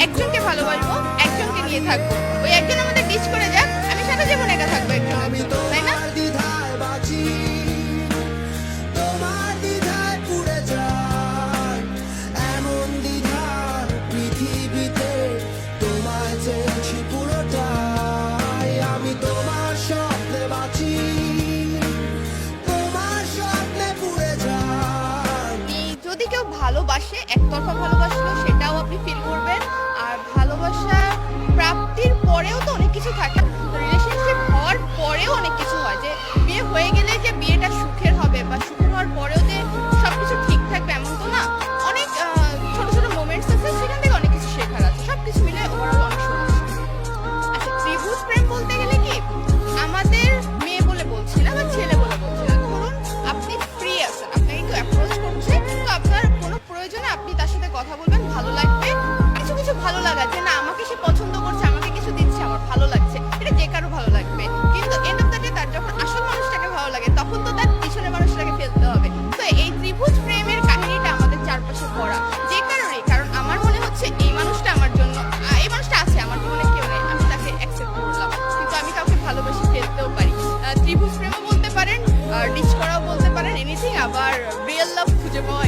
একজনকে ভালোবাসবো, একজনকে নিয়ে থাকবো, ওই একজন আমাদের ডিচ করে যাক, আমি সারা জীবন একা থাকবো একজনের জন্য, তাই না? যদি কেউ ভালোবাসে, একতরফা ভালোবাসলো সেটাও আপনি ফিল করবেন। আর ভালোবাসা প্রাপ্তির পরেও তো অনেক কিছু থাকে, রিলেশনশিপ হওয়ার পরেও অনেক কিছু হয়, যে বিয়ে হয়ে গেলে যে বিয়েটা সুখের হবে বা সুখের হওয়ার পরেও যে সবকিছু ঠিক থাকবে এমন তো না। অনেক ছোট ছোট মোমেন্টস আছে, সেখান থেকে অনেক কিছু শেখার আছে, সবকিছু মিলে ওভারঅল অনেক সুন্দর। আচ্ছা, ত্রিভুজ প্রেম বলতে গেলে কি, আমাদের মেয়ে বলে বলছি না বা ছেলে বলে বলছি না, ধরুন আপনি ফ্রি আছেন, আপনাকে কেউ অ্যাপ্রোচ করছে, তো আপনার কোনো প্রয়োজনে আপনি তার সাথে কথা বলবেন, ভালো লাগবে, কিছু কিছু ভালো লাগা যে না আমাকে সে পছন্দ করছে, আমাকে কিছু দিচ্ছে, আমার ভালো লাগছে, এটা যে কারো ভালো লাগবে। কিন্তু এন্ড অফ দ্য ডে তার যখন আসল মানুষটাকে ভালো লাগে, তখন তো তার পিছনের মানুষটাকে ফেলতে হবে। তো এই ত্রিভুজ প্রেমের কাহিনীটা আমাদের চারপাশে ভরা, যে কারণে, কারণ আমার মনে হচ্ছে এই মানুষটা আমার জন্য, এই মানুষটা আছে আমার জীবনে, কেউ নেই, আমি তাকে অ্যাকসেপ্ট করলাম, কিন্তু আমি কাউকে ভালোবেসে ফেলতেও পারি। ত্রিভুজ প্রেমও বলতে পারেন, ডিচ করাও বলতে পারেন, এনিথিং। আবার রিয়েল লাভ খুঁজে পাওয়া